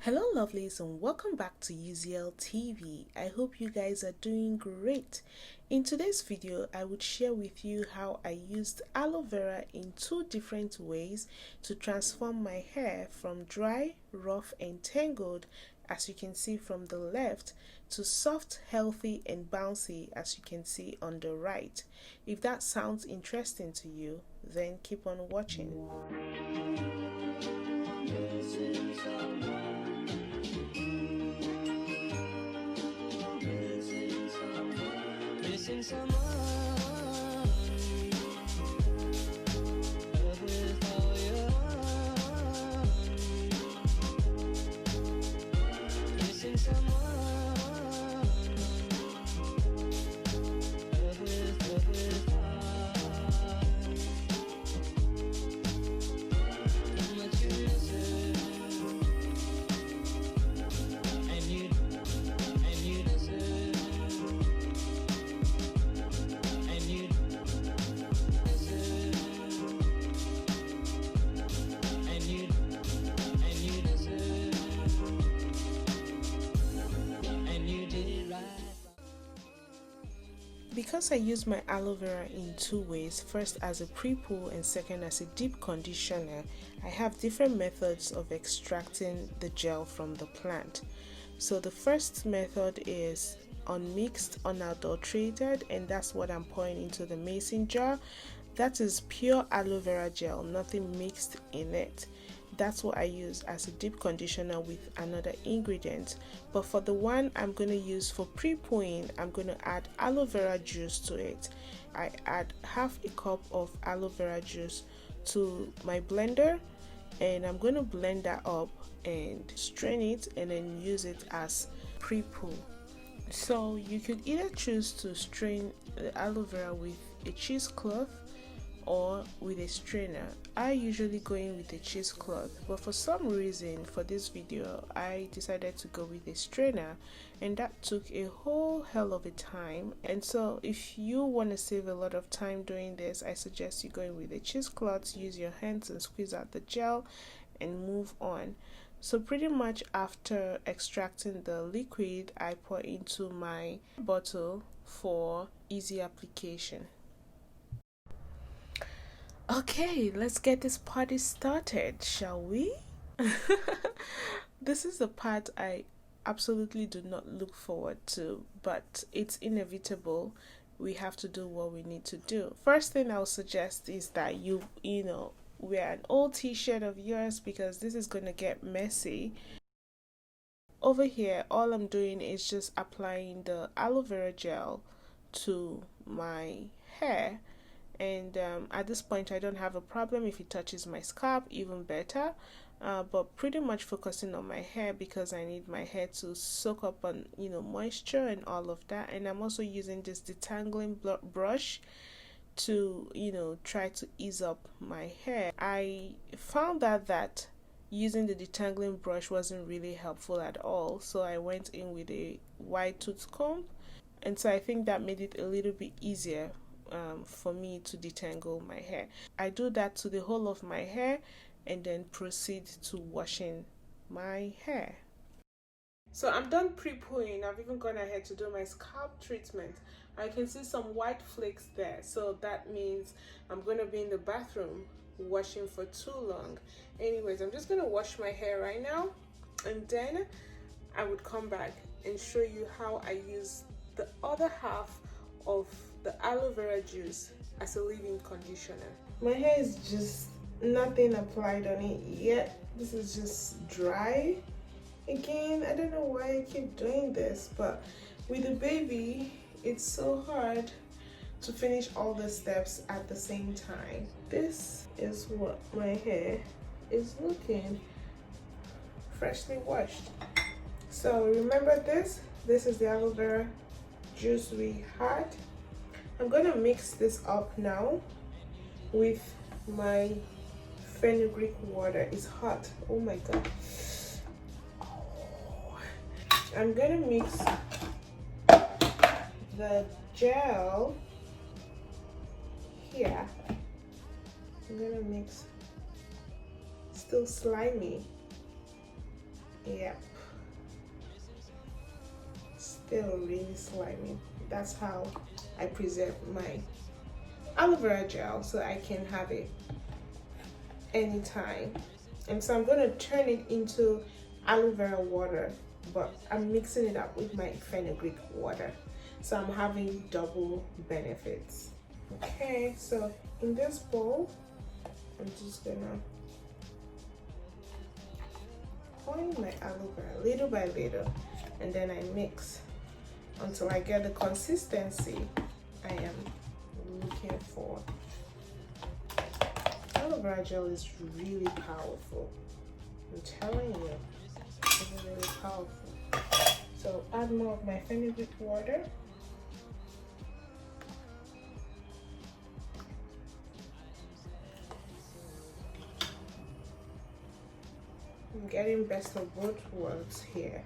Hello lovelies and welcome back to UZL TV. I hope you guys are doing great. In today's video, I would share with you how I used aloe vera in two different ways to transform my hair from dry, rough and tangled, as you can see from the left, to soft, healthy and bouncy as you can see on the right. If that sounds interesting to you, then keep on watching. Because I use my aloe vera in two ways, first as a pre-poo and second as a deep conditioner, I have different methods of extracting the gel from the plant. So the first method is unmixed, unadulterated, and that's what I'm pouring into the mason jar. That is pure aloe vera gel, nothing mixed in it. That's what I use as a deep conditioner with another ingredient. But for the one I'm going to use for pre-pooing, I'm going to add aloe vera juice to it. I add half a cup of aloe vera juice to my blender and I'm going to blend that up and strain it and then use it as pre-poo. So you could either choose to strain the aloe vera with a cheesecloth or with a strainer. I usually go in with a cheesecloth, but for some reason for this video I decided to go with a strainer, and that took a whole hell of a time. And so if you want to save a lot of time doing this, I suggest you go in with a cheesecloth, use your hands and squeeze out the gel and move on. So pretty much after extracting the liquid, I pour into my bottle for easy application. Okay, let's get this party started, shall we? This is the part I absolutely do not look forward to, but it's inevitable. We have to do what we need to do. First thing I'll suggest is that you wear an old t-shirt of yours because this is going to get messy. Over here, all I'm doing is just applying the aloe vera gel to my hair. And at this point I don't have a problem if it touches my scalp, even better, but pretty much focusing on my hair because I need my hair to soak up on moisture and all of that. And I'm also using this detangling brush to try to ease up my hair. I found that using the detangling brush wasn't really helpful at all, so I went in with a wide tooth comb, and so I think that made it a little bit easier for me to detangle my hair. I do that to the whole of my hair and then proceed to washing my hair. So I'm done pre-pooing. I've even gone ahead to do my scalp treatment. I can see some white flakes there, so that means I'm going to be in the bathroom washing for too long. Anyways, I'm just going to wash my hair right now, and then I would come back and show you how I use the other half of the aloe vera juice as a leave-in conditioner. My hair is just nothing applied on it yet. This is just dry. Again, I don't know why I keep doing this, but with a baby it's so hard to finish all the steps at the same time. This is what my hair is looking, freshly washed. So remember this is the aloe vera juice we had. I'm gonna mix this up now with my fenugreek water. It's hot. Oh my god. I'm gonna mix the gel here. I'm gonna mix, still slimy. Yep, still really slimy. That's how I preserve my aloe vera gel, so I can have it anytime. And so I'm going to turn it into aloe vera water, but I'm mixing it up with my fenugreek water, so I'm having double benefits. Okay, so in this bowl I'm just gonna pour in my aloe vera little by little, and then I mix until I get the consistency I am looking for. Aloe vera gel is really powerful. I'm telling you, it's really powerful. So add more of my fenugreek water. I'm getting best of both worlds here.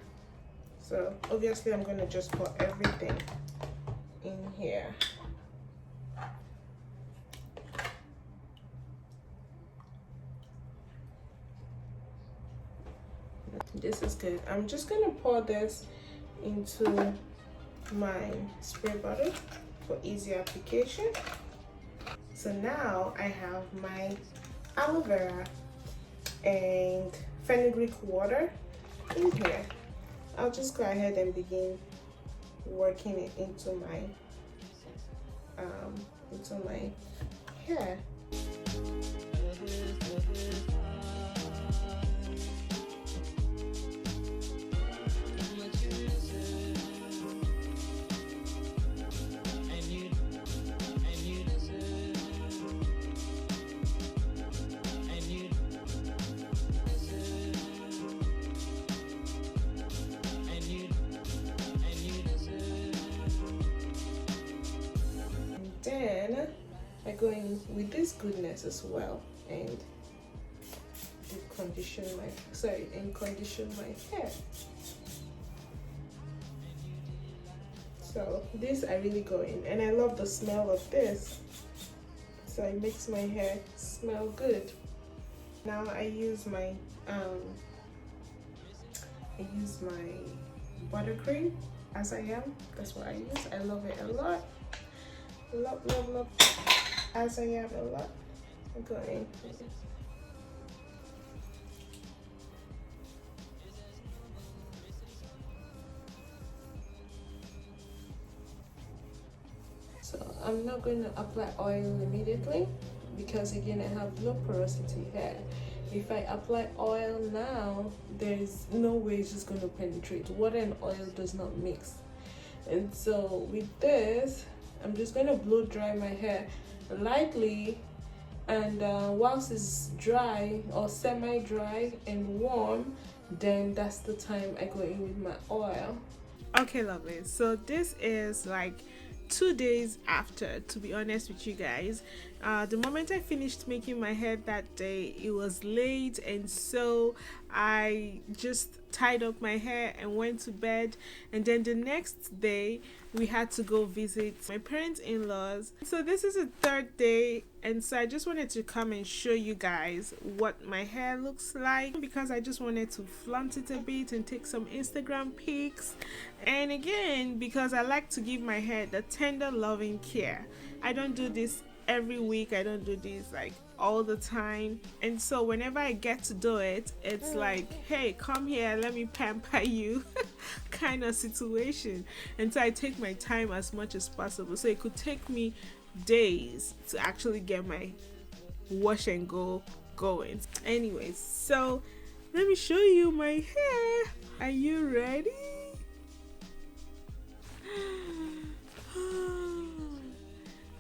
So obviously I'm going to just put everything in here. This is good. I'm just going to pour this into my spray bottle for easy application. So now I have my aloe vera and fenugreek water in here. I'll just go ahead and begin working it into my hair. Then I go in with this goodness as well and condition my hair. So this I really go in, and I love the smell of this, so it makes my hair smell good. Now I use my buttercream as I am. That's what I use. I love it a lot. Love as I am a lot. I'm going. So I'm not going to apply oil immediately because again I have low porosity hair. If I apply oil now, there's no way it's just going to penetrate. Water and oil does not mix. And so with this, I'm just going to blow dry my hair lightly, and whilst it's dry or semi-dry and warm, then that's the time I go in with my oil. Okay, lovely. So this is like 2 days after, to be honest with you guys. The moment I finished making my hair that day, it was late, and so I just tied up my hair and went to bed. And then the next day we had to go visit my parents-in-laws. So this is the third day, and so I just wanted to come and show you guys what my hair looks like, because I just wanted to flaunt it a bit and take some Instagram pics. And again, because I like to give my hair the tender loving care. I don't do this every week, I don't do this like all the time, and so whenever I get to do it, it's like, hey, come here, let me pamper you kind of situation. And so I take my time as much as possible, so it could take me days to actually get my wash and go going. Anyways, so let me show you my hair. Are you ready?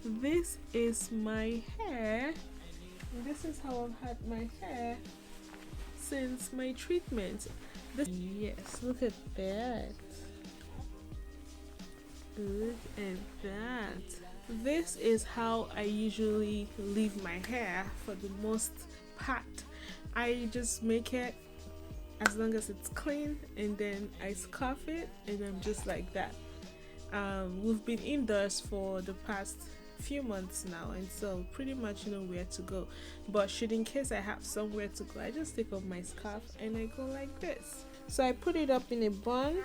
This is my hair. This is how I've had my hair since my treatment. Yes, look at that. Look at that. This is how I usually leave my hair for the most part. I just make it as long as it's clean, and then I scarf it, and I'm just like that. We've been indoors for the past few months now, and so pretty much know where to go, but should in case I have somewhere to go, I just take off my scarf and I go like this. So I put it up in a bun,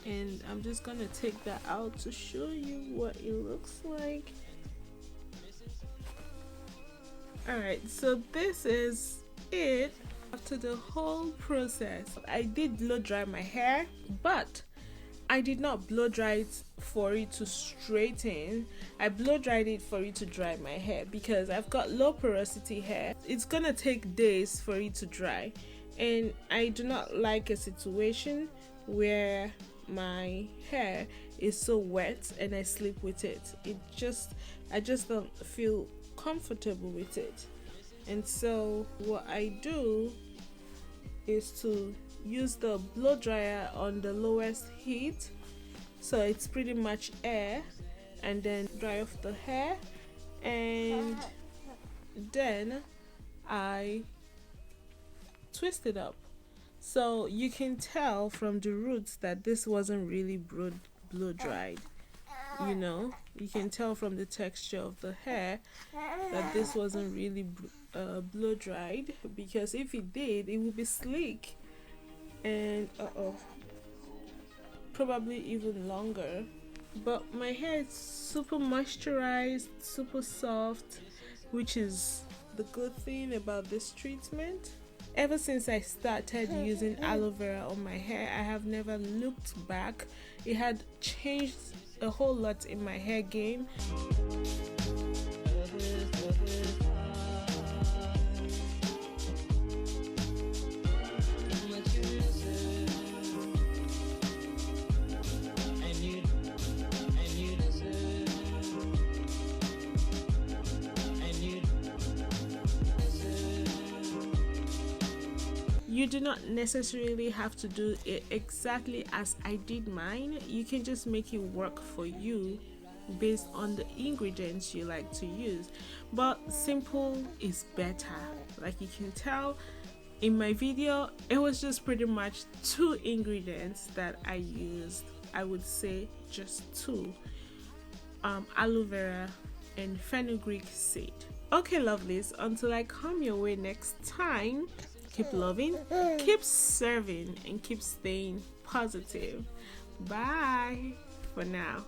and I'm just gonna take that out to show you what it looks like. Alright, so this is it after the whole process. I did blow dry my hair, but I did not blow dry it for it to straighten. I blow dried it for it to dry my hair because I've got low porosity hair. It's gonna take days for it to dry, and I do not like a situation where my hair is so wet and I sleep with it. I just don't feel comfortable with it. And so what I do is to use the blow dryer on the lowest heat, so it's pretty much air, and then dry off the hair, and then I twist it up. So you can tell from the roots that this wasn't really blow dried. You know, you can tell from the texture of the hair that this wasn't really blow dried, because if it did, it would be sleek and probably even longer. But my hair is super moisturized, super soft, which is the good thing about this treatment. Ever since I started using aloe vera on my hair, I have never looked back. It had changed a whole lot in my hair game. You do not necessarily have to do it exactly as I did mine. You can just make it work for you based on the ingredients you like to use. But simple is better. Like you can tell in my video, it was just pretty much 2 ingredients that I used. I would say just 2. Aloe vera and fenugreek seed. Okay, lovelies, until I come your way next time, keep loving, keep serving, and keep staying positive. Bye for now.